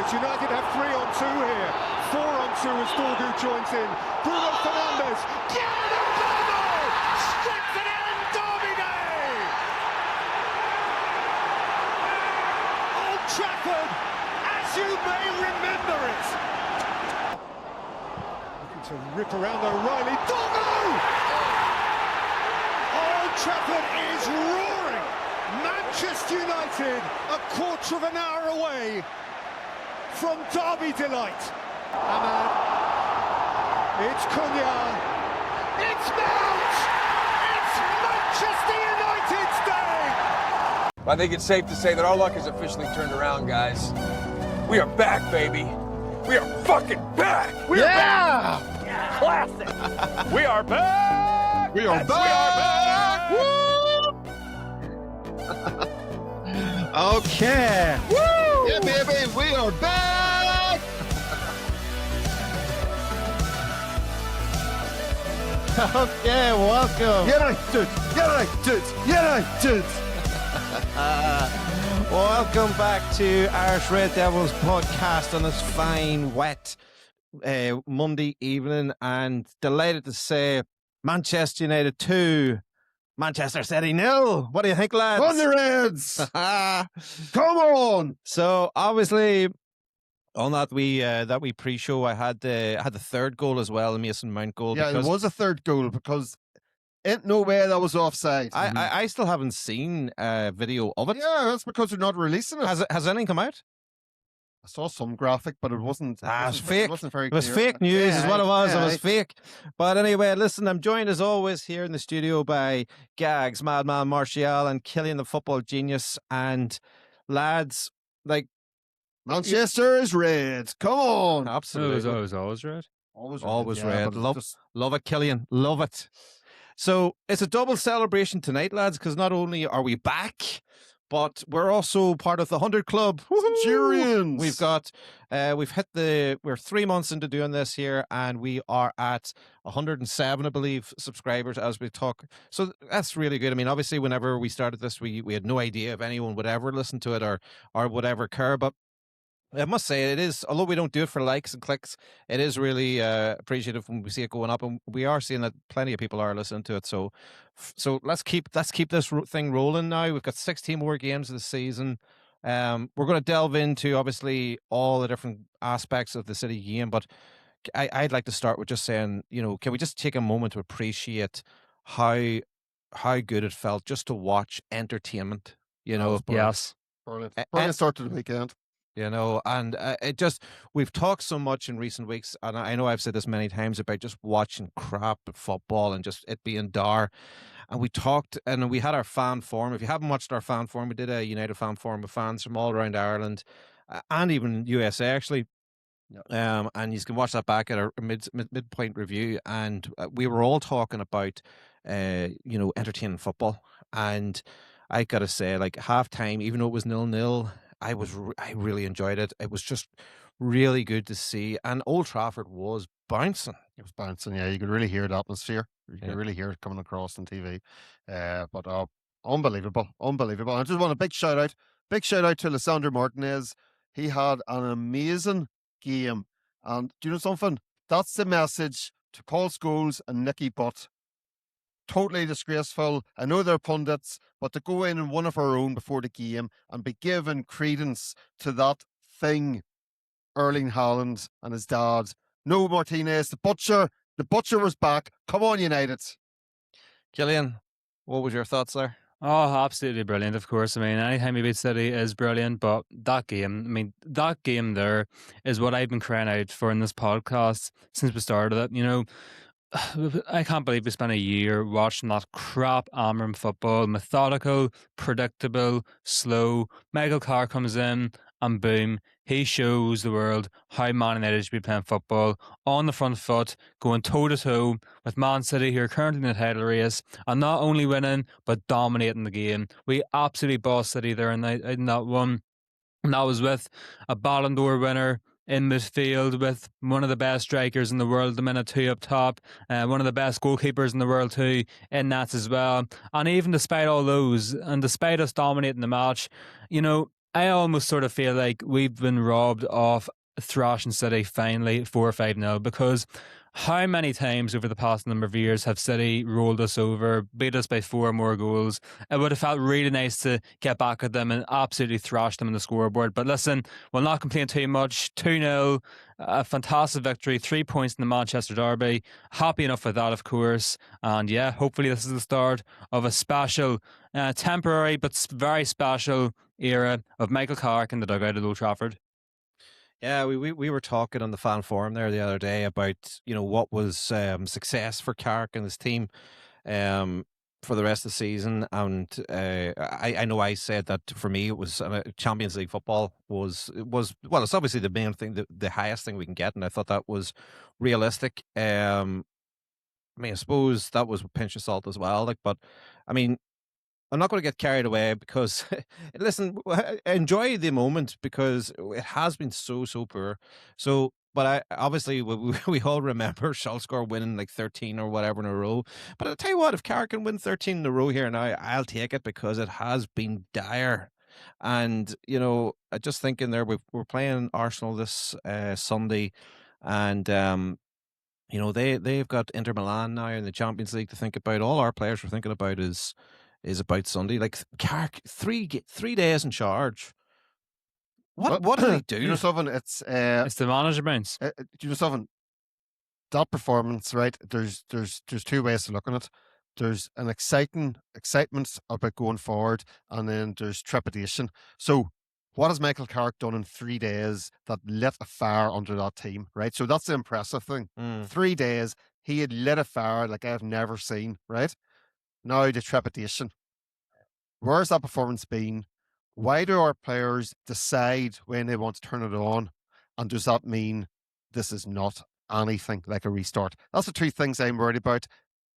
minutes. United have 3 on 2 here. 4 on 2 as Dorgu joins in. Bruno Fernandes. Strips it in. Derby Day. Old Trafford, as you may remember it. Looking to rip around O'Reilly. Dorgu! Old Trafford is roaring. Manchester United a quarter of an hour away from Derby delight. Ahmad, it's Cunha, it's Mount, it's Manchester United's day! I think it's safe to say that our luck has officially turned around, guys. We are back, baby. We are fucking back! We are back! Yeah. Classic! We are back! We are Yes, back! We are back! Okay. Woo! Yeah, baby, we are back! Okay, welcome. United! Welcome back to Irish Red Devils podcast on this fine, wet Monday evening, and delighted to say Manchester United 2, Manchester City 0. What do you think, lads? On the Reds! Come on! So obviously, on that we pre-show, I had the third goal as well, the Mason Mount goal. Yeah, it was a third goal because ain't no way that was offside. I still haven't seen a video of it. Yeah, that's because they're not releasing it. Has anything come out? I saw some graphic, but it wasn't. It was fake. It wasn't very It was clear. fake news, is what it was. Yeah, It was fake. But anyway, listen, I'm joined as always here in the studio by Gags, Madman Martial, and Killian, the football genius. And lads, like, Manchester is red. Come on. absolutely, Always red. always Yeah, red. but Love, just- love it, Killian. Love it. So it's a double celebration tonight, lads, because not only are we back, but we're also part of the 100 Club. Centurions. We've got, we're 3 months into doing this here, and we are at 107, I believe, subscribers as we talk. So that's really good. I mean, obviously, whenever we started this, we had no idea if anyone would ever listen to it or would ever care, but I must say it is, although we don't do it for likes and clicks, it is really appreciative when we see it going up, and we are seeing that plenty of people are listening to it. So let's keep this thing rolling now. We've got 16 more games this season. We're going to delve into obviously all the different aspects of the City game, but I'd like to start with just saying, can we just take a moment to appreciate how good it felt just to watch entertainment? Yes. Brilliant start to the weekend. And we've talked so much in recent weeks, and I know I've said this many times about just watching crap football and just it being dar. And we talked, and we had our fan forum. If you haven't watched our fan forum, we did a United fan forum with fans from all around Ireland and even USA, actually. And you can watch that back at our midpoint review. And we were all talking about, entertaining football. And I got to say, like, half time, even though it was 0-0, I really enjoyed it. It was just really good to see. And Old Trafford was bouncing. It was bouncing, yeah. You could really hear the atmosphere. You could really hear it coming across on TV. But unbelievable. I just want a big shout out to Lisandro Martinez. He had an amazing game. And do you know something? That's the message to Paul Scholes and Nicky Butt. Totally disgraceful. I know they're pundits, but to go in and one of our own before the game and be given credence to that thing, Erling Haaland and his dad. No, Martinez, the butcher was back. Come on, United. Killian, what was your thoughts there? Oh, absolutely brilliant, of course. I mean, anytime you beat City is brilliant, but that game there is what I've been crying out for in this podcast since we started it. I can't believe we spent a year watching that crap Amram football. Methodical, predictable, slow. Michael Carrick comes in and boom, he shows the world how Man United should be playing football on the front foot, going toe-to-toe with Man City, who are currently in the title race, and not only winning, but dominating the game. We absolutely bossed City there in that one. And that was with a Ballon d'Or winner in midfield, with one of the best strikers in the world, the minute 2 up top, one of the best goalkeepers in the world too, in nets as well. And even despite all those, and despite us dominating the match, I almost sort of feel like we've been robbed of thrashing City finally 4-5-0, because how many times over the past number of years have City rolled us over, beat us by 4 more goals? It would have felt really nice to get back at them and absolutely thrash them on the scoreboard. But listen, we'll not complain too much. 2-0, a fantastic victory, 3 points in the Manchester Derby. Happy enough with that, of course. And yeah, hopefully this is the start of a special, temporary but very special era of Michael Carrick in the dugout at Old Trafford. Yeah, we were talking on the fan forum there the other day about, what was success for Carrick and his team for the rest of the season, and I know I said that for me it was Champions League football was well, it's obviously the main thing, the highest thing we can get, and I thought that was realistic. I mean, I suppose that was a pinch of salt as well, but I mean, I'm not going to get carried away because, listen, enjoy the moment because it has been so poor. So, but I obviously we all remember Solskjaer winning like 13 or whatever in a row. But I'll tell you what, if Carrick can win 13 in a row here now, I'll take it because it has been dire. And I just thinking there, we're playing Arsenal this Sunday, and they've got Inter Milan now in the Champions League to think about. All our players were thinking about is about Sunday. Like Carrick, 3 days in charge. What did he do? You know something? It's the manager bounce. you know something? That performance, right? There's two ways to look at it. There's an excitement about going forward, and then there's trepidation. So, what has Michael Carrick done in 3 days that lit a fire under that team, right? So that's the impressive thing. 3 days, he had lit a fire like I've never seen, right? Now the trepidation. Where's that performance been? Why do our players decide when they want to turn it on? And does that mean this is not anything like a restart? That's the two things I'm worried about.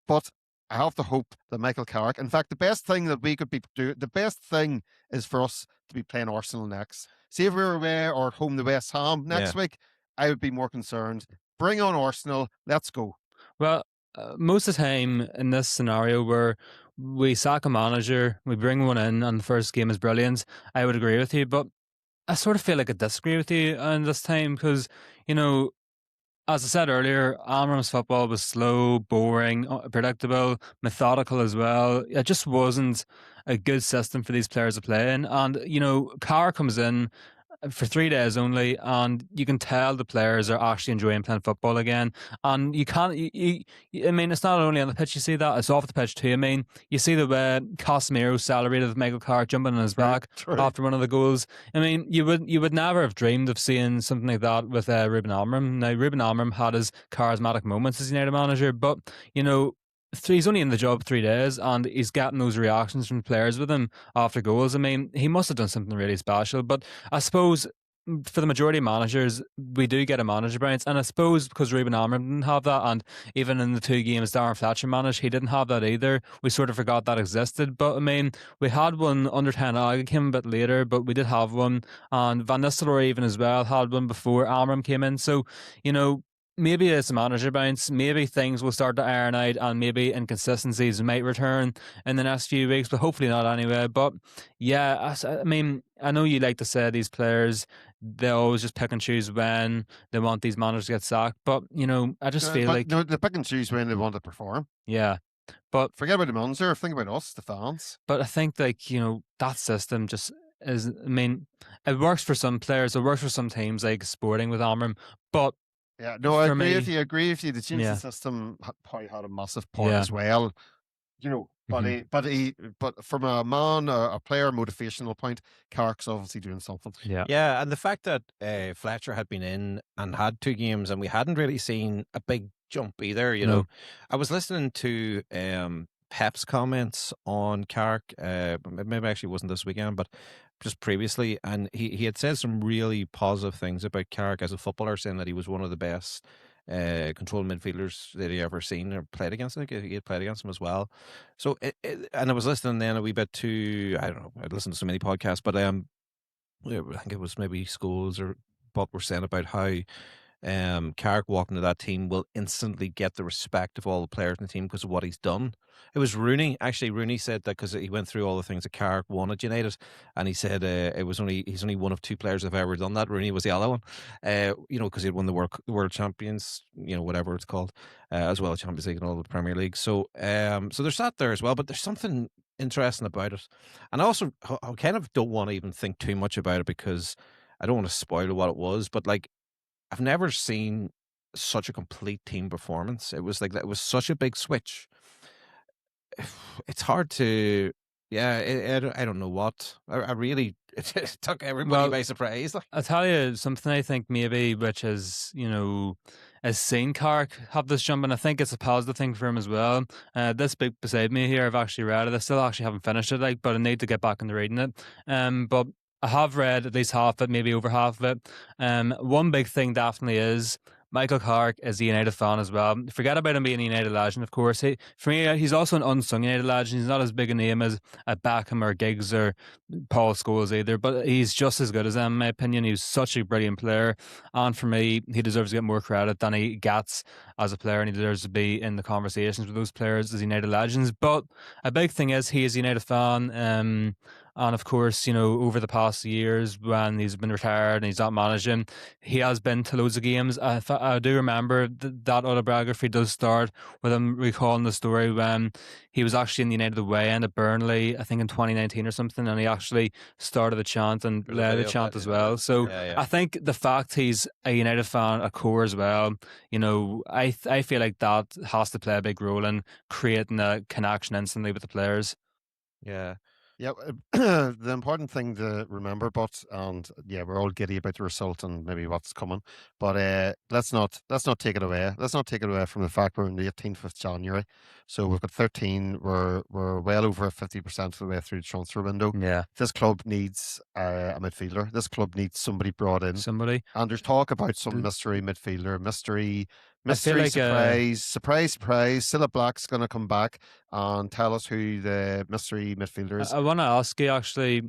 But I have to hope that Michael Carrick, in fact, the best thing that we could be doing, the best thing is for us to be playing Arsenal next. See if we were away or at home to West Ham next week, I would be more concerned. Bring on Arsenal. Let's go. Well, most of the time in this scenario where we sack a manager, we bring one in, and the first game is brilliant, I would agree with you. But I sort of feel like I disagree with you on this time because, as I said earlier, Amram's football was slow, boring, predictable, methodical as well. It just wasn't a good system for these players to play in. And, Carr comes in for 3 days only, and you can tell the players are actually enjoying playing football again. And you can't, I mean, it's not only on the pitch you see that, it's off the pitch too. I mean, you see the way Casemiro celebrated with Michael Carrick jumping on his back after one of the goals. I mean, you would never have dreamed of seeing something like that with Ruben Amorim. Now, Ruben Amorim had his charismatic moments as United manager, but, he's only in the job 3 days and he's getting those reactions from players with him after goals. I mean, he must have done something really special. But I suppose for the majority of managers, we do get a manager bounce. And I suppose because Ruben Amorim didn't have that, and even in the 2 games Darren Fletcher managed, he didn't have that either. We sort of forgot that existed. But I mean, we had one under Ten Hag, came a bit later, but we did have one. And Van Nistelrooy even as well had one before Amorim came in. So, maybe it's a manager bounce, maybe things will start to iron out, and maybe inconsistencies might return in the next few weeks, but hopefully not anyway. But yeah, I mean, I know you like to say these players, they always just pick and choose when they want these managers to get sacked, but I just feel like they pick and choose when they want to perform. Yeah, but forget about the manager, think about us, the fans. But I think that system just is, I mean, it works for some players, it works for some teams like Sporting with Amorim, but yeah, no, I agree with you. The change system probably had a massive part as well. But from a player motivational point, Carrick's obviously doing something. Yeah, and the fact that Fletcher had been in and had 2 games, and we hadn't really seen a big jump either. I was listening to Pep's comments on Carrick. Maybe actually wasn't this weekend, but just previously, and he had said some really positive things about Carrick as a footballer, saying that he was one of the best controlled midfielders that he ever seen or played against. I think he had played against him as well. So, and I was listening then a wee bit to, I don't know, I'd listened to so many podcasts, but I think it was maybe Schools or Bob were saying about how Carrick walking to that team will instantly get the respect of all the players in the team because of what he's done. It was Rooney. Actually, Rooney said that because he went through all the things that Carrick won at United, and he said he's only one of two players that have ever done that. Rooney was the other one, because he'd won the world champions, whatever it's called, as well as Champions League and all the Premier League. So there's that there as well. But there's something interesting about it, and I kind of don't want to even think too much about it because I don't want to spoil what it was. But like, I've never seen such a complete team performance. It was like that. It was such a big switch. It's hard to, yeah. I don't know what. I really it took everybody by surprise. Like. I'll tell you something. I think maybe which is has seen Carrick have this jump, and I think it's a positive thing for him as well. This book beside me here, I've actually read it. I still actually haven't finished it, but I need to get back into reading it. But I have read at least half of it, maybe over half of it. One big thing definitely is Michael Carrick is a United fan as well. Forget about him being a United legend, of course. For me, he's also an unsung United legend. He's not as big a name as a Beckham or Giggs or Paul Scholes either, but he's just as good as them, in my opinion. He's such a brilliant player, and for me, he deserves to get more credit than he gets as a player, and he deserves to be in the conversations with those players as United legends. But a big thing is he is a United fan. And of course, over the past years when he's been retired and he's not managing, he has been to loads of games. I do remember that autobiography does start with him recalling the story when he was actually in the United away end at Burnley, I think in 2019 or something, and he actually started the chant and led the chant as well. So I think the fact he's a United fan at core as well, I feel like that has to play a big role in creating a connection instantly with the players. Yeah. Yeah, the important thing to remember, we're all giddy about the result and maybe what's coming, but let's not take it away. Let's not take it away from the fact we're on the 18th of January, so we've got 13. We're well over 50% of the way through the transfer window. Yeah, this club needs a midfielder. This club needs somebody brought in. And there's talk about some mystery midfielder, mystery surprise. Cilla Black's going to come back and tell us who the mystery midfielder is. I want to ask you actually.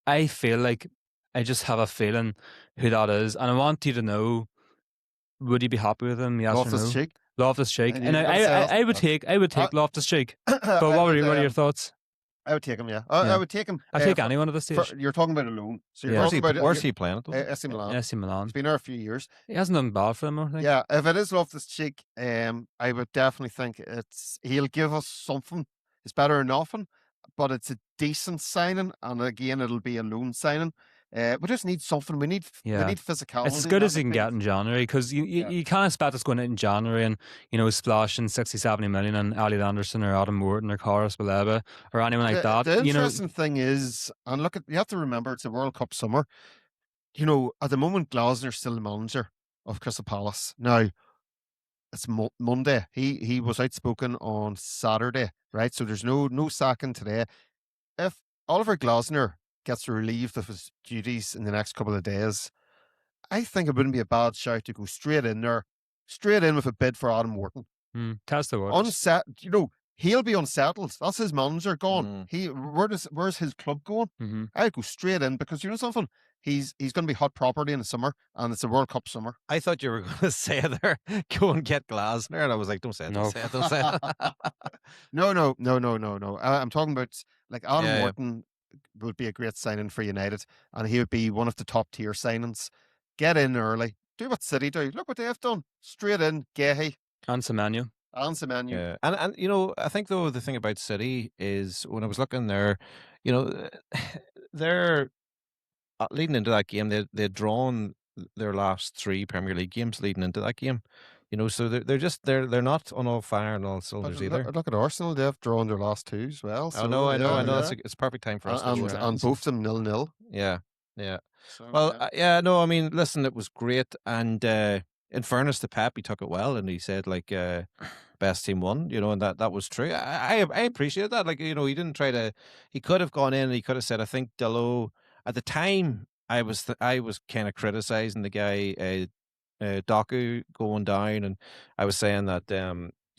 I feel like I just have a feeling who that is, and I want you to know: would you be happy with him? Yes or no? Loftus-Cheek, and I would take Loftus-Cheek. But what are your thoughts? I would take him, yeah. I would take him. I'd take anyone at this stage. You're talking about a loan. So you're talking about where's he playing at? AC Milan. AC Milan. He's been there a few years. He hasn't done bad for them, I think. Yeah, if it is Loftus-Cheek, I would definitely think he'll give us something. It's better than nothing, but it's a decent signing, and again, it'll be a loan signing. We just need something. We need physicality. It's as good as you can get in January, because you can't expect us going out in January and splashing 60-70 million on Ali Anderson or Adam Morton or Carlos Baleba or anyone like that. The interesting thing is, and you have to remember, it's a World Cup summer. At the moment, Glasner's still the manager of Crystal Palace. Now, it's Monday. He was outspoken on Saturday, right? So there's no sacking today. If Oliver Glasner gets relieved of his duties in the next couple of days, I think it wouldn't be a bad shout to go straight in with a bid for Adam Morton. Test the waters. He'll be unsettled. That's his manager gone. Where's his club going? I'd go straight in because you know something? He's going to be hot property in the summer, and it's a World Cup summer. I thought you were going to say there, go and get Glasner, and I was like, don't say it, don't say it. No. I'm talking about like Adam Morton would be a great signing for United, and he would be one of the top tier signings. Get in early. Do what City do. Look what they've done. Straight in, Gehi. And Semenyo. Yeah. And I think though the thing about City is when I was looking there, they're leading into that game. They'd drawn their last 3 Premier League games leading into that game. So they're not on all fire and all cylinders either. Look at Arsenal; they've drawn their last 2 as well. So, I know. Yeah. It's a perfect time for us. And both of them 0-0. Yeah. So, I mean, listen, it was great, and in fairness to Pep, he took it well, and he said like best team won, and that was true. I appreciate that. Like, he didn't try to. He could have gone in and he could have said, I think Dalot at the time. I was kind of criticizing the guy. Doku going down, and I was saying that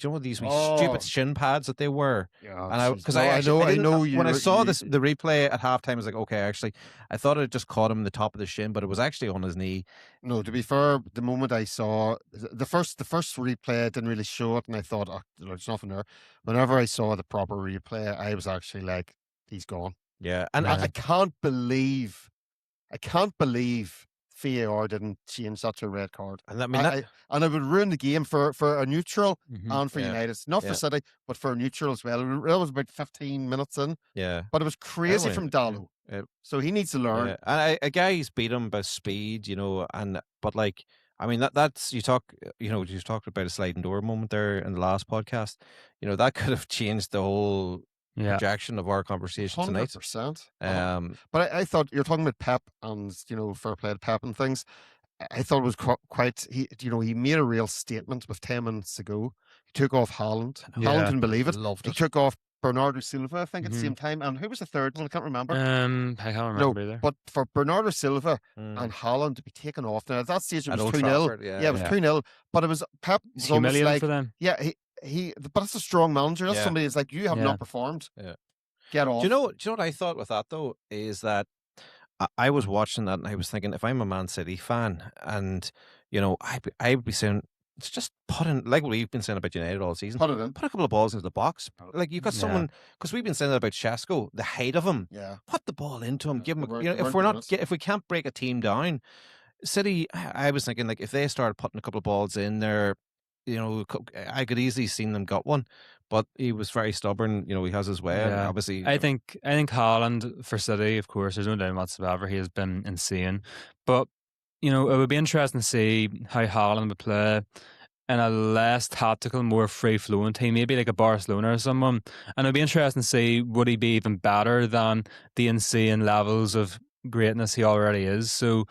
you know these wee Oh. stupid shin pads that they wear. Yeah, And jeez. No, I didn't- know when I you- saw you- the replay at halftime, I was like, okay, actually, I thought it just caught him in the top of the shin, but it was actually on his knee. No, to be fair, the moment I saw the first replay, I didn't really show it, and I thought, oh, there's nothing there. Whenever I saw the proper replay, I was actually like, he's gone. Yeah, and I can't believe VAR didn't change that to a red card. And I mean, and it would ruin the game for a neutral and for Yeah. United. Not for Yeah. City, but for a neutral as well. That was about 15 minutes in, yeah. but it was crazy Anyway, from Dallo. yeah. So he needs to learn. Yeah. And a guy's beat him by speed, you know, but like, I mean, that's you talked about a sliding door moment there in the last podcast. You know, that could have changed the whole projection of our conversation tonight. 100%. But I thought you're talking about Pep and, you know, fair play to Pep and things. I thought it was quite, he made a real statement with 10 minutes to go. He took off Haaland. Haaland couldn't believe it. Loved He took off Bernardo Silva, I think, at the same time. And who was the third one? I can't remember. I can't remember either. But for Bernardo Silva and Haaland to be taken off, now at that stage it At was Old 2-0. Trafford, Yeah, it was 2-0. But it was Pep was It's almost humiliating like, for them. yeah, but it's a strong manager. That's somebody that's like, you have not performed. Yeah. Get off. Do you know what I thought with that though is that I was watching that and I was thinking, if I'm a Man City fan, and you know, I would be saying, it's just put in, like what we've been saying about United all season. Put it in. Put a couple of balls into the box. Like you've got someone, because we've been saying that about Shesko, the height of him. Yeah. Put the ball into him. Give him. They You know, weren't if we can't break a team down, City. I was thinking, like, if they started putting a couple of balls in there, you know, I could easily seen them got one. But he was very stubborn. You know, he has his way. And obviously, I think Haaland for City, of course, there's no doubt whatsoever. He has been insane. But you know, it would be interesting to see how Haaland would play in a less tactical, more free-flowing team, maybe like a Barcelona or someone. And it would be interesting to see, would he be even better than the insane levels of greatness he already is. So,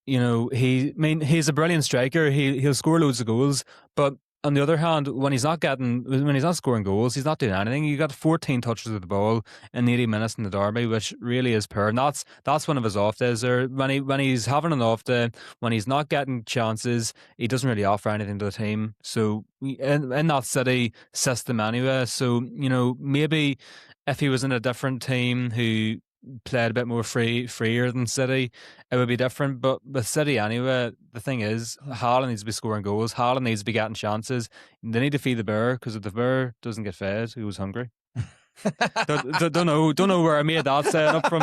you know, he's a brilliant striker. He'll score loads of goals, but on the other hand, when he's not scoring goals, he's not doing anything. You got 14 touches of the ball in 80 minutes in the derby, which really is poor. And that's one of his off days. Or when he's having an off day, when he's not getting chances, he doesn't really offer anything to the team. So in that City system anyway. So, you know, maybe if he was in a different team who played a bit more freer than City, it would be different. But with City anyway, the thing is, Haaland needs to be scoring goals. Haaland needs to be getting chances. They need to feed the bear, because if the bear doesn't get fed, he was hungry. don't know where I made that saying up from.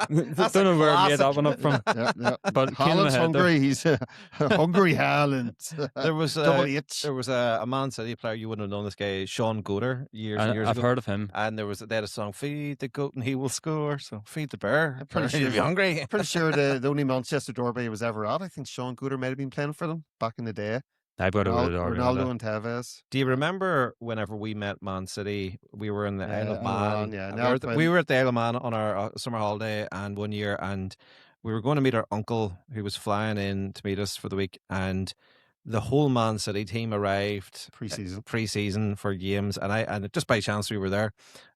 Don't know where I made that one up from. Yeah. But Haaland's hungry. He's a hungry Haaland. there was Double H. a Man City player, you wouldn't have known this guy, Sean Goater, years ago. I've heard of him. And they had a song, "Feed the goat and he will score." So feed the bear. I'm pretty sure He'll be hungry. Pretty sure the only Manchester derby he was ever at, I think Sean Goater might have been playing for them back in the day. I've got over the derby. Ronaldo and Tevez. Do you remember whenever we met Man City, we were in the Isle of Man? Yeah, we were at the Isle of Man on our summer holiday, and one year, and we were going to meet our uncle who was flying in to meet us for the week, and the whole Man City team arrived pre-season for games, and just by chance we were there.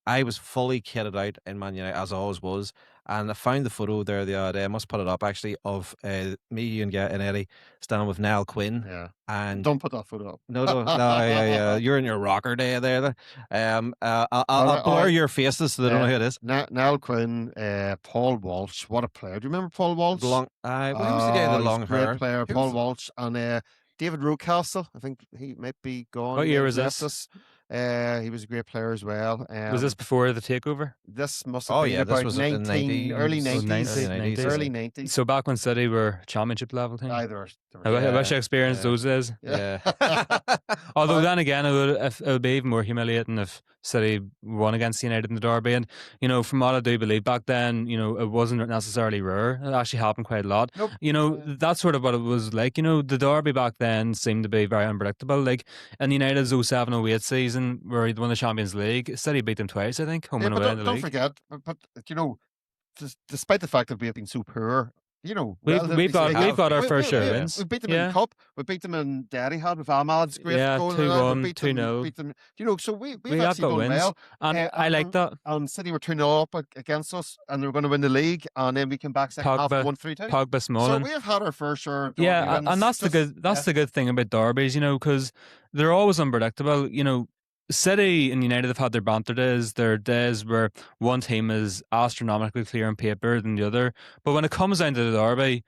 I was fully kitted out in Man United, as I always was, and I found the photo there the other day. I must put it up actually, of me, you, and Eddie standing with Niall Quinn. Yeah, and don't put that photo up. No, yeah, you're in your rocker day there. I'll blur your faces so they don't know who it is. Niall Quinn, Paul Walsh. What a player! Do you remember Paul Walsh? Who was the guy with the long hair? Great player, Paul Walsh, and David Rocastle. I think he might be gone. What year was this? He was a great player as well. Was this before the takeover? This must have been about this was early 90s. Early 90s. So back when City were championship level team? I wish I experienced those days. Yeah. Although then again, it would be even more humiliating if City won against United in the derby. And, you know, from what I do believe, back then, you know, it wasn't necessarily rare. It actually happened quite a lot. Nope. You know, that's sort of what it was like. You know, the derby back then seemed to be very unpredictable. Like in United's 07-08 season, where he won the Champions League, City beat them twice, I think, home and away in the league. Don't forget, but you know, despite the fact that we have been so poor you know, We've relatively got speaking, we've got our fair share of yeah. wins. we beat them in Yeah, Cup. We beat them in Derryhad with Ahmad's great yeah, goal. 2-1, We 2-0. beat them. You know, so we've We have actually got done wins, well. and I like that. And City were 2-0 up against us, and they were going to win the league, and then we came back second half and won 3-2. Pogba, So Smalling. we've had our fair share of derby Yeah, wins. and that's the good thing about derbies, you know, because they're always unpredictable. You know, City and United have had their banter days, their days where one team is astronomically clear on paper than the other. But when it comes down to the derby,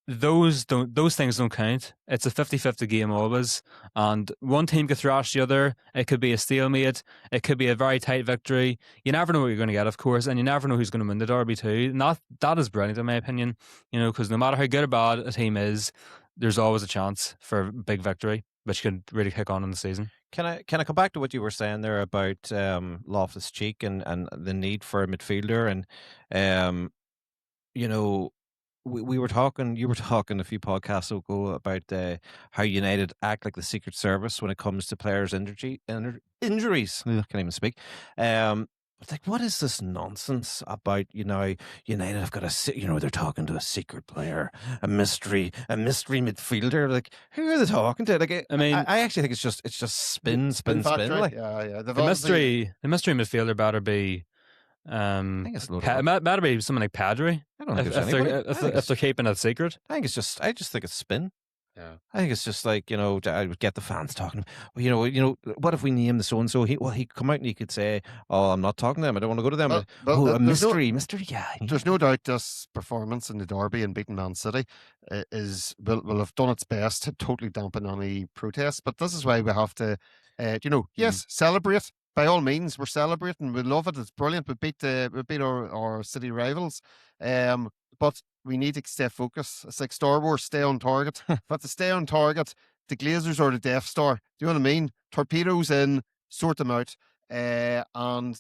those things don't count. It's a 50-50 game always, and one team could thrash the other. It could be a stalemate. It could be a very tight victory. You never know what you're going to get, of course, and you never know who's going to win the derby too. And that is brilliant in my opinion. You know, because no matter how good or bad a team is, there's always a chance for a big victory, which could really kick on in the season. Can I come back to what you were saying there about Loftus-Cheek and the need for a midfielder, and you know, we were talking, you were talking a few podcasts ago about how United act like the Secret Service when it comes to players' injuries. I can't even speak. It's like, what is this nonsense about, United have got they're talking to a secret player, a mystery midfielder. Like, who are they talking to? Like, I mean, I actually think it's just spin. Factory. Like, Yeah. the mystery midfielder better be. I think it's a load of It better be something like Padre. I don't think there's anybody. If they're keeping it secret. I just think it's spin. Yeah. I think it's just like, I would get the fans talking. Well, what if we name the so and so? He'd come out and he could say, "Oh, I'm not talking to them. I don't want to go to them." Well, A mystery, yeah. There's no doubt this performance in the derby and beating Man City will have done its best to totally dampen any protests. But this is why we have to, yes, celebrate. By all means, we're celebrating. We love it. It's brilliant. We beat our city rivals. But we need to stay focused. It's like Star Wars, stay on target. But to stay on target, the Glazers or the Death Star. Do you know what I mean? Torpedoes in, sort them out. And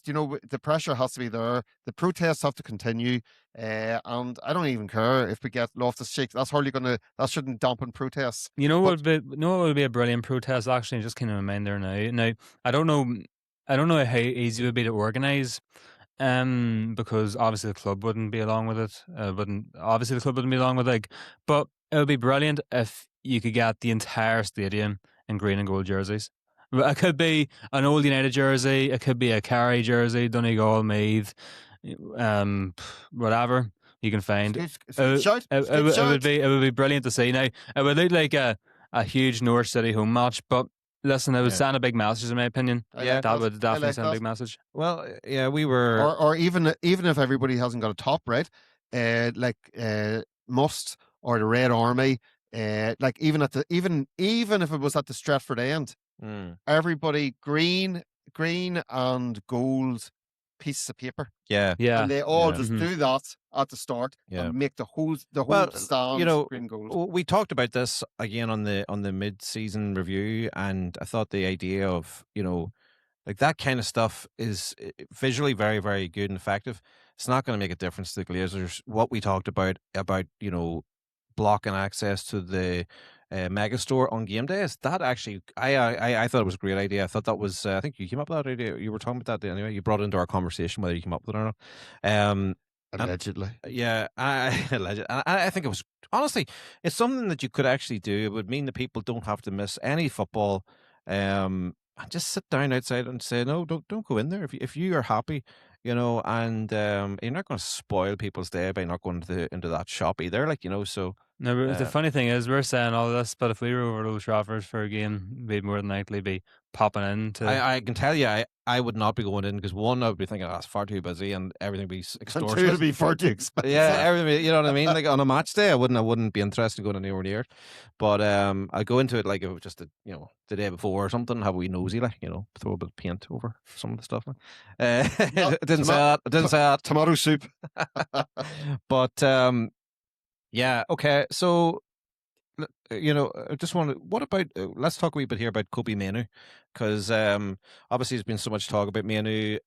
the pressure has to be there. The protests have to continue. And I don't even care if we get Loftus-Cheek. That shouldn't dampen protests. What would be a brilliant protest? Actually, just came to my mind there now. Now I don't know how easy it would be to organise. Because obviously the club wouldn't be along with it. The club wouldn't be along with it. But it would be brilliant if you could get the entire stadium in green and gold jerseys. It could be an old United jersey. It could be a Kerry jersey, Donegal, Meath, whatever you can find. It would be brilliant to see. Now it would look like a huge North City home match, but. Listen, it would send a big message, in my opinion. That would definitely send a big message. Well, yeah, we were, or even if everybody hasn't got a top right, Must or the Red Army, even if it was at the Stratford end, everybody green and gold pieces of paper. Yeah. And they all just do that at the start and make the whole stand green gold. We talked about this again on the mid-season review, and I thought the idea of, like that kind of stuff is visually very, very good and effective. It's not going to make a difference to the Glazers. What we talked about, blocking access to the Megastore on game days, that actually, I thought it was a great idea. I thought that was, I think you came up with that idea. You were talking about that anyway. You brought it into our conversation whether you came up with it or not. Allegedly. I think it was, honestly, it's something that you could actually do. It would mean that people don't have to miss any football. And just sit down outside and say, no, don't go in there. If you are happy, and you're not going to spoil people's day by not going into that shop either. So. No, the funny thing is, we're saying all this, but if we were over at Old Trafford for a game, we'd more than likely be popping in. I can tell you, I would not be going in because one, I would be thinking, it's far too busy and everything would be extortionate. And two, it'd be far too expensive. Yeah, everything. You know what I mean? Like on a match day, I wouldn't be interested in going anywhere near it. But I'd go into it like it was just the day before or something. Have a wee nosy, throw a bit of paint over some of the stuff. Didn't say that. Tomato soup. But yeah, okay. So, I just want to. What about? Let's talk a wee bit here about Kobe Mainoo, because obviously there's been so much talk about Mainoo.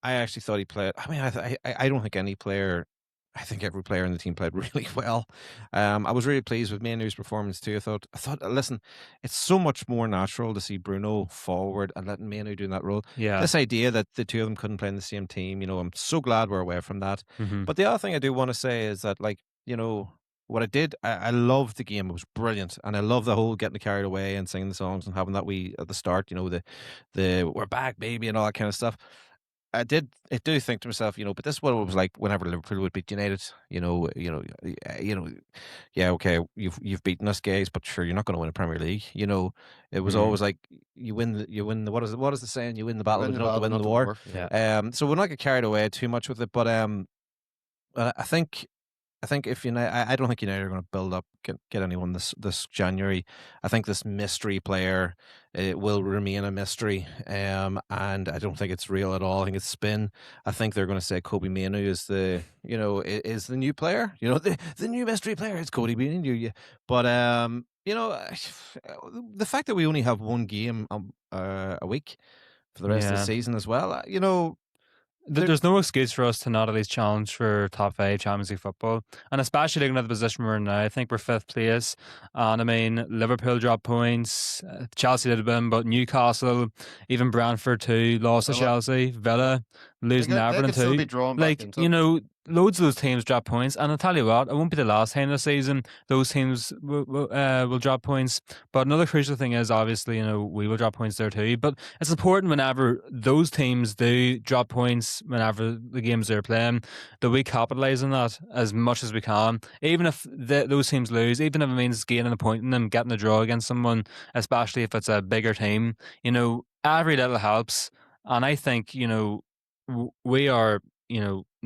I actually thought he played. I mean, I don't think any player. I think every player in the team played really well. I was really pleased with Mainoo's performance too. I thought. Listen, it's so much more natural to see Bruno forward and letting Mainoo do that role. Yeah. This idea that the two of them couldn't play in the same team. I'm so glad we're away from that. Mm-hmm. But the other thing I do want to say is that, what I did, I loved the game. It was brilliant, and I love the whole getting carried away and singing the songs and having that wee at the start. The we're back, baby, and all that kind of stuff. I do think to myself, but this is what it was like whenever Liverpool would beat United. Yeah, okay, you've beaten us, guys, but sure, you're not going to win a Premier League. It was always like you win the what is the saying? You win the battle, Win but the not to battle, win not the the war. war. Yeah. So we're not get carried away too much with it, but I think if United, I don't think United are going to build up get anyone this January. I think this mystery player will remain a mystery, and I don't think it's real at all. I think it's spin. I think they're going to say Kobe Mainoo is is the new player. The new mystery player. It's Kobe Mainoo. Yeah. But the fact that we only have one game a week for the rest of the Yeah. season as well. There's no excuse for us to not at least challenge for top 5 Champions League football, and especially looking at the position we're in now. I think we're 5th place, and I mean Liverpool dropped points, Chelsea did win, but Newcastle, even Brentford too, lost to Villa. Chelsea, Villa losing to They Everton could still too. be drawn back Like into it. loads of those teams drop points, and I'll tell you what, it won't be the last time this season those teams will drop points. But another crucial thing is obviously we will drop points there too. But it's important whenever those teams do drop points, whenever the games they're playing, that we capitalise on that as much as we can. Even if those teams lose, even if it means gaining a point and then getting a draw against someone, especially if it's a bigger team, every little helps. And I think we are.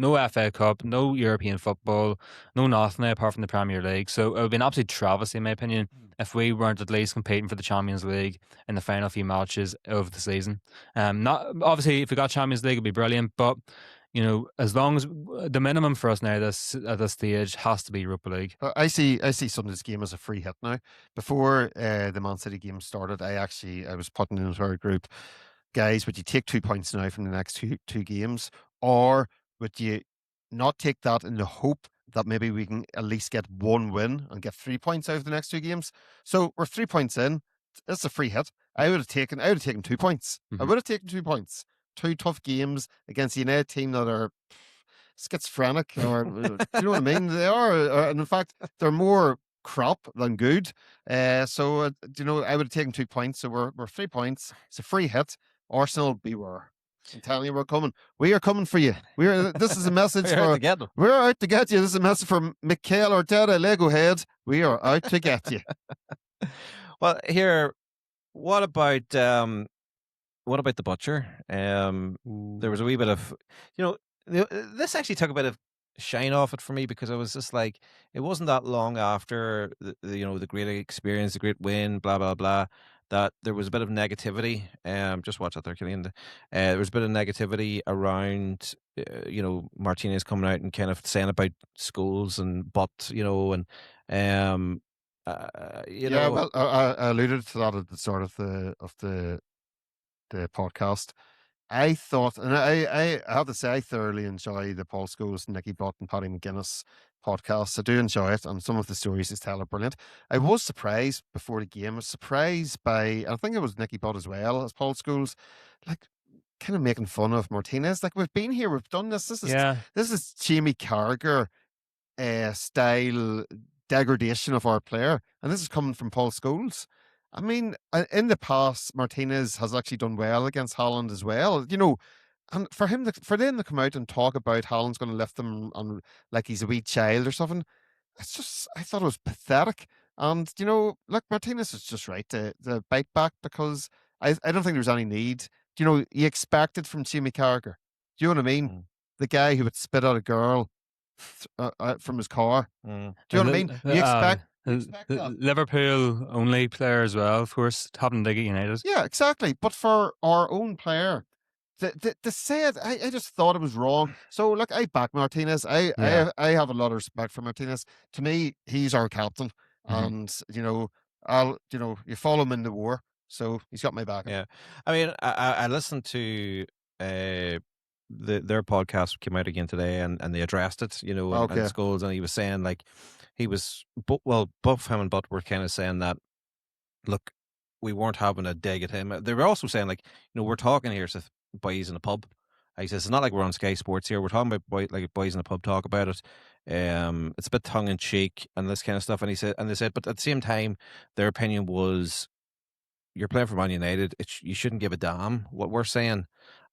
No FA Cup, no European football, no nothing apart from the Premier League. So it would be an absolute travesty, in my opinion, if we weren't at least competing for the Champions League in the final few matches of the season. Not obviously, if we got Champions League, it'd be brilliant. But as long as the minimum for us now at this stage has to be Europa League. I see Sunday's game as a free hit now. Before the Man City game started, I was putting into our group, guys, would you take 2 points now from the next two games, or would you not take that in the hope that maybe we can at least get one win and get 3 points out of the next two games? So we're 3 points in. It's a free hit. I would have taken 2 points. I would have taken 2 points. 2 tough games against the United team that are schizophrenic, or do you know what I mean? They are, and in fact, they're more crap than good. So I would have taken 2 points. So we're 3 points. It's a free hit. Arsenal, beware. I'm telling you, we're coming. We are coming for you. This is a message We're out to get them. We're out to get you. This is a message from Michael Arteta, Lego head. We are out to get you. Well, here, what about the butcher? There was a wee bit of, this actually took a bit of shine off it for me, because I was just like, it wasn't that long after the great experience, the great win, blah blah blah, that there was a bit of negativity. Just watch out there, Killian. There was a bit of negativity around, Martinez coming out and kind of saying about schools and and Well, I alluded to that at the start of the podcast. I thought, and I have to say, I thoroughly enjoy the Paul Scholes, Nicky Butt, and Paddy McGuinness podcasts. I do enjoy it, and some of the stories they tell are brilliant. I was surprised before the game. I was surprised by, I think it was Nicky Butt as well as Paul Scholes, like kind of making fun of Martinez. Like, we've been here, we've done this. This is Jamie Carragher style degradation of our player, and this is coming from Paul Scholes. I mean, in the past, Martinez has actually done well against Haaland as well, and for them to come out and talk about Haaland's going to lift them on like he's a wee child or something, I thought it was pathetic. And look, Martinez is just right to bite back, because I don't think there's any need. You expect it from Jimmy Carragher. Do you know what I mean? The guy who would spit out a girl from his car. Do you know what I mean? You expect that. Liverpool only player as well, of course, happened to get United. Yeah, exactly. But for our own player, the said, I just thought it was wrong. So look, I back Martinez. I have a lot of respect for Martinez. To me, he's our captain, and you follow him in the war, so he's got my back. Yeah, I mean, I listened to their podcast came out again today, and they addressed it, and Scholes, and he was saying, like, both him and Butt were kind of saying that, look, we weren't having a dig at him. They were also saying, like, we're talking here to boys in a pub. He says, it's not like we're on Sky Sports here. We're talking about boys in a pub talk about it. it's a bit tongue in cheek and this kind of stuff. And they said, but at the same time, their opinion was, you're playing for Man United. You shouldn't give a damn what we're saying,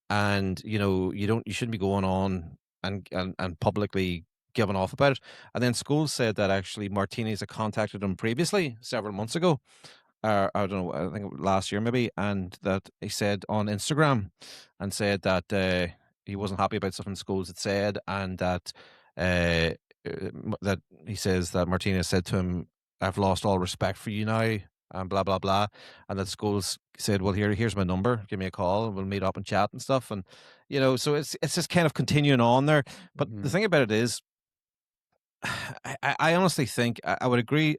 and you shouldn't be going on and publicly giving off about it. And then Scholes said that actually Martinez had contacted him previously several months ago. I don't know, I think last year maybe, and that he said on Instagram and said that he wasn't happy about something Scholes had said, and that that he says that Martinez said to him, "I've lost all respect for you now," and blah blah blah, and that Scholes said, "Well, here's my number. Give me a call, and we'll meet up and chat and stuff." And so it's just kind of continuing on there. But the thing about it is, I honestly think I would agree.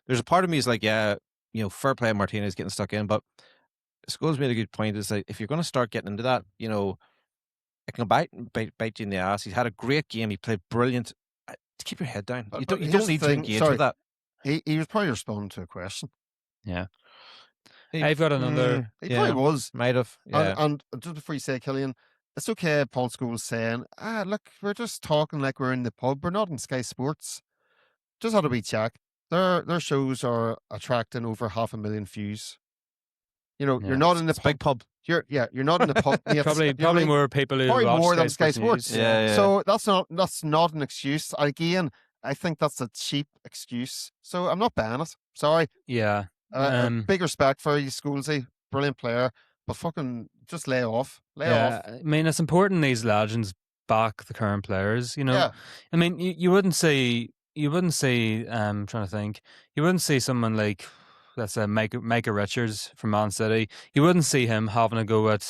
There's a part of me is like, yeah, fair play, Martinez getting stuck in, but Scholes made a good point. Is like, if you're going to start getting into that, it can bite you in the ass. He's had a great game. He played brilliant. Keep your head down. You don't need to engage with that. He was probably responding to a question. Yeah. I've got another. He probably was. Might have. Yeah. And just before you say, Killian, it's okay, Paul Scholes saying, look, we're just talking like we're in the pub. We're not in Sky Sports. Just had a wee check. Their shows are attracting over 500,000 views. You're not in the big pub. You're not in the pub. probably more people who probably watch more than Sky Sports. Yeah. So that's not an excuse. Again, I think that's a cheap excuse. So I'm not banning it. Sorry. Yeah. Big respect for you, Scholesy. Brilliant player. But fucking just lay off. Lay off. I mean, it's important these legends back the current players. Yeah. I mean, you wouldn't say. I'm trying to think. You wouldn't see someone like, let's say, Micah Richards from Man City. You wouldn't see him having a go at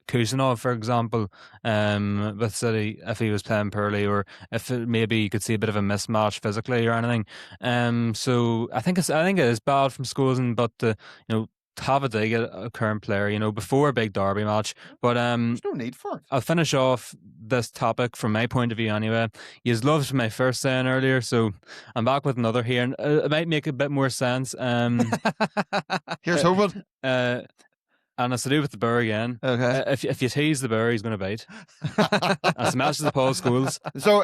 Kusanov, for example, with City if he was playing poorly, or if maybe you could see a bit of a mismatch physically or anything. So I think it is bad from Scholes, but have a dig at a current player, before a big derby match. But there's no need for it. I'll finish off this topic from my point of view anyway. You loved my first saying earlier, so I'm back with another here, and it might make a bit more sense. Here's hoping. And it's to do with the bear again. Okay. If you tease the bear, he's going to bite. That's a message to Paul Scholes. So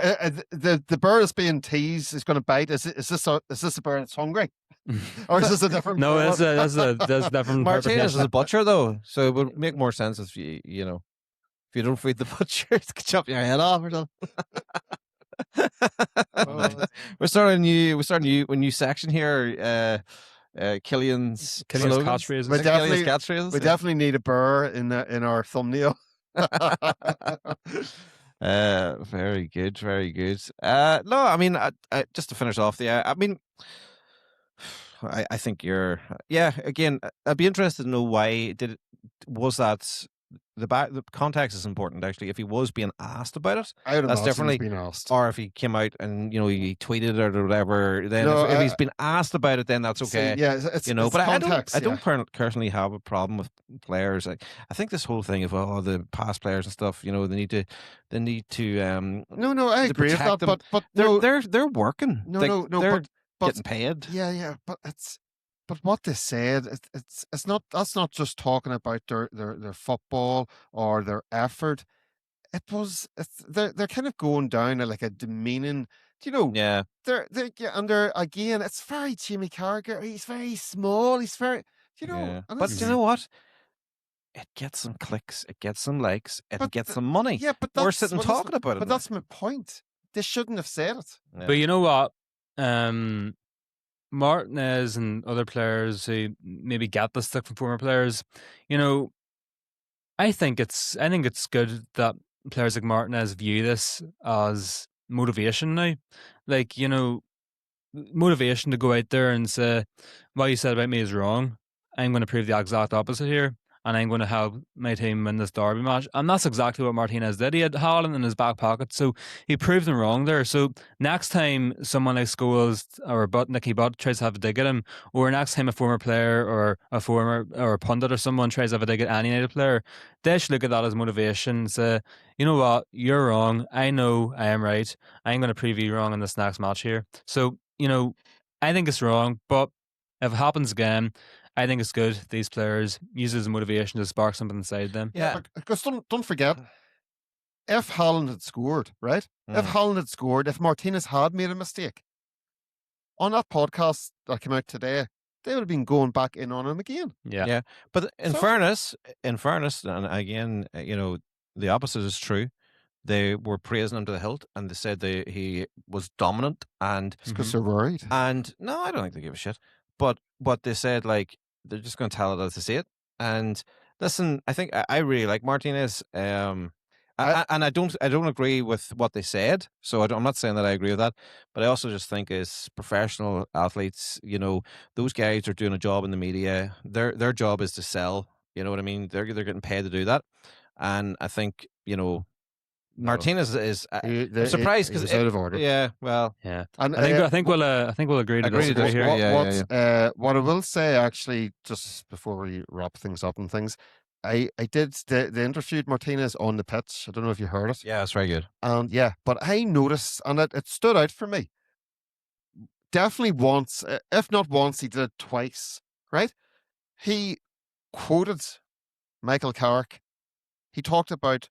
the bird that's being teased is going to bite. Is this a bird that's hungry? Or is this a different? No, that's a different. Martinez is a butcher though, so it would make more sense if if you don't feed the butcher, it could chop your head off or something. We're starting a new section here. Killian's catchphrases. We definitely need a burr in our thumbnail. Very good, very good. No, I mean, just to finish off, I mean, I think again, I'd be interested to know why was that. The context is important, actually. If he was being asked about it, that's definitely being asked. Or if he came out and he tweeted it or whatever, then if he's been asked about it, then that's okay. It's but context, I don't personally have a problem with players. I think this whole thing of the past players and stuff, they need to. No, I agree with that, but they're working. They're getting paid. Yeah, but what they said, it's not. That's not just talking about their football or their effort. They're kind of going down like a demeaning. Yeah. They're again. It's very Jimmy Carrick. He's very small. He's very. Yeah. But you know what? It gets some clicks. It gets some likes. It gets some money. Yeah, but we're sitting talking about it. But that's my point. They shouldn't have said it. Yeah. But you know what? Martinez and other players who maybe get the stick from former players, I think it's good that players like Martinez view this as motivation now. Like, motivation to go out there and say, what you said about me is wrong. I'm going to prove the exact opposite here, and I'm going to help my team win this derby match. And that's exactly what Martinez did. He had Haaland in his back pocket, so he proved them wrong there. So next time someone like Scholes or Nicky Butt tries to have a dig at him, or next time a former player or a pundit or someone tries to have a dig at any United player, they should look at that as motivation and say, you know what, you're wrong. I know I am right. I'm going to prove you wrong in this next match here. So, I think it's wrong, but if it happens again, I think it's good these players use it as motivation to spark something inside them. Yeah, because don't forget, if Haaland had scored, right? If Haaland had scored, if Martinez had made a mistake, on that podcast that came out today, they would have been going back in on him again. Yeah. But in So- fairness, and again, the opposite is true. They were praising him to the hilt, and they said he was dominant. And It's because they're worried. and no, I don't think they give a shit. But they said, like, they're just going to tell it as they see it. And listen, I think I really like Martinez. And I don't agree with what they said. So I'm not saying that I agree with that. But I also just think as professional athletes, those guys are doing a job in the media. Their job is to sell. You know what I mean? They're getting paid to do that. And I think Martinez is. I'm surprised he was because out of order. Yeah, well, Yeah. And I think we'll agree to agree to disagree disagree. here. Yeah. What I will say, actually, just before we wrap things up and things, they interviewed Martinez on the pitch. I don't know if you heard it. Yeah, it's very good. And yeah, but I noticed, and it stood out for me. Definitely once, if not once, he did it twice, right? He quoted Michael Carrick. He talked about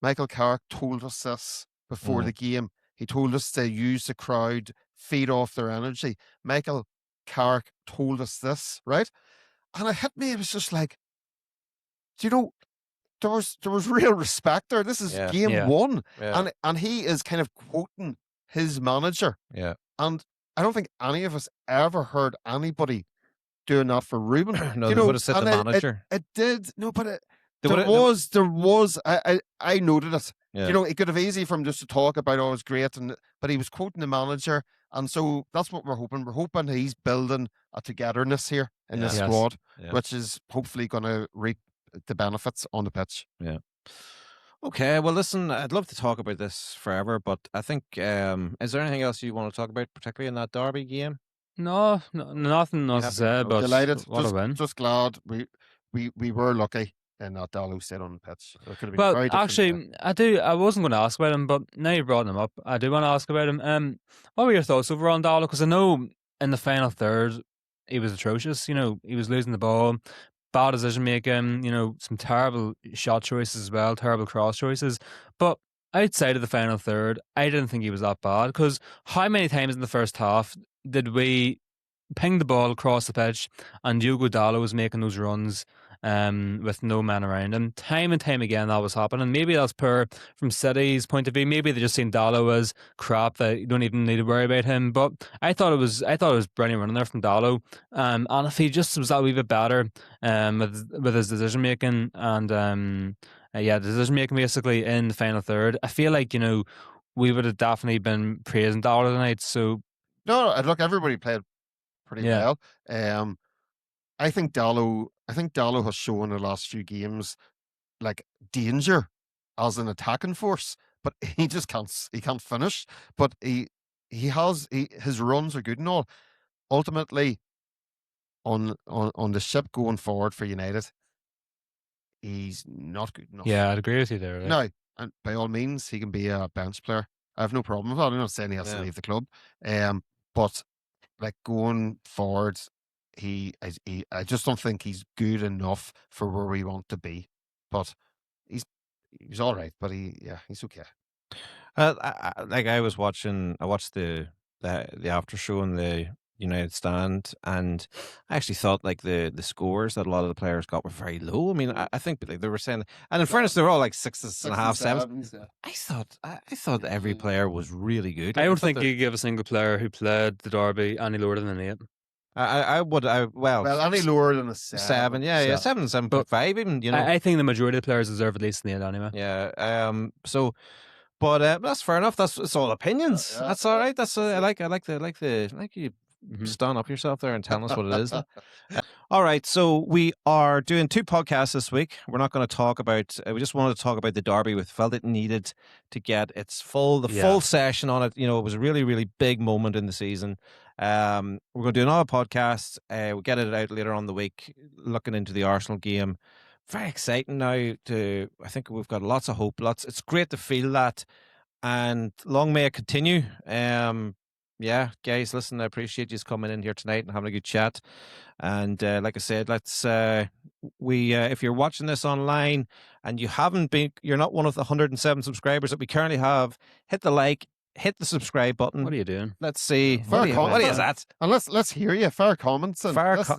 Michael Carrick told us this before the game. He told us to use the crowd, feed off their energy. Michael Carrick told us this, right? And it hit me. It was just like, there was real respect there. This is game one. Yeah. And he is kind of quoting his manager. Yeah. And I don't think any of us ever heard anybody doing that for Ruben. No, they would have said the manager. It did. No, but There was. I noted it. Yeah. It could have easy for him just to talk about, oh, it's great, but he was quoting the manager, and so that's what we're hoping. We're hoping he's building a togetherness here in this squad, which is hopefully going to reap the benefits on the pitch. Yeah. Okay, well, listen, I'd love to talk about this forever, but I think, is there anything else you want to talk about, particularly in that derby game? No, nothing else to say, but Delighted. what a win. Just glad we were lucky in that Dallo stayed on the pitch. It could have been Well, very different. actually, I wasn't going to ask about him, but now you brought him up, I do want to ask about him. What were your thoughts overall on Dallo? Because I know in the final third, he was atrocious. He was losing the ball, bad decision making, some terrible shot choices as well, terrible cross choices. But outside of the final third, I didn't think he was that bad, because how many times in the first half did we ping the ball across the pitch and Diogo Dallo was making those runs with no man around him? Time and time again that was happening. Maybe that's poor from City's point of view. Maybe they just seen Dallo as crap that you don't even need to worry about him. But I thought it was brilliant running there from Dallo. And if he just was that wee bit better with his decision making and decision making basically in the final third, I feel like we would have definitely been praising Dallo tonight. So no, look, everybody played pretty well. I think Dallo has shown the last few games like danger as an attacking force, but he just can't finish. But his runs are good and all. Ultimately, on the ship going forward for United, he's not good enough. Yeah, I'd agree with you there. Right? No, and by all means, he can be a bench player. I have no problem with that. I'm not saying he has to leave the club. But like going forward, I just don't think he's good enough for where we want to be. But he's all right. But he's okay. I watched the after show in the United stand, and I actually thought like the scores that a lot of the players got were very low. I mean, I think like they were saying, and in fairness, they were all like 6.5, 7s. I thought every player was really good. I don't think you give a single player who played the derby any lower than an 8. Well, any lower than a 7. 7, 7.5 even. I think the majority of the players deserve at least an 8 anyway. Yeah. So. But that's fair enough. It's all opinions. That's all right. That's I like you stand up yourself there and tell us what it is. All right. So we are doing 2 podcasts this week. We're not going to talk about. We just wanted to talk about the derby. We felt it needed to get its full session on it. It was a really, really big moment in the season. We're going to do another podcast. We'll get it out later on the week, looking into the Arsenal game. Very exciting now. I think we've got lots of hope. It's great to feel that, and long may it continue. Yeah, guys, listen, I appreciate you coming in here tonight and having a good chat. And like I said, let's if you're watching this online and you're not one of the 107 subscribers that we currently have, hit the like, hit the subscribe button. What are you doing? Let's see. Fair What is comment. that? And let's hear you. Fair comments and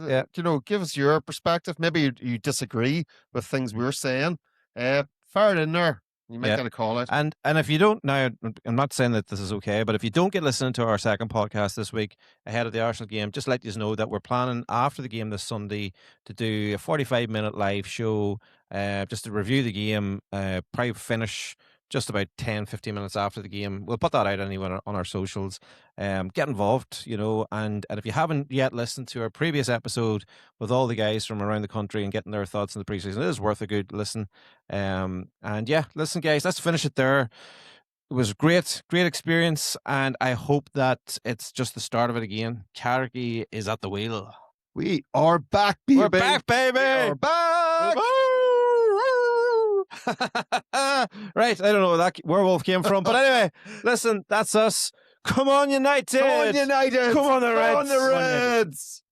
Yeah. give us your perspective. Maybe you disagree with things we're saying. Fire it in there. You might Yeah. get a call out. And if you don't now, I'm not saying that this is okay, but if you don't get listening to our second podcast this week ahead of the Arsenal game, just let you know that we're planning after the game this Sunday to do a 45-minute live show, just to review the game, probably finish just about 10-15 minutes after the game. We'll put that out anyway on our socials. Get involved, and if you haven't yet listened to our previous episode with all the guys from around the country and getting their thoughts on the preseason, it is worth a good listen. And yeah, listen, guys, let's finish it there. It was great experience, and I hope that it's just the start of it again. Carrick is at the wheel. We are back, baby. We're back, baby. We're back. Right, I don't know where that werewolf came from, but anyway, listen, that's us. Come on, United! Come on, United! Come on, the Reds! Come on, the Reds!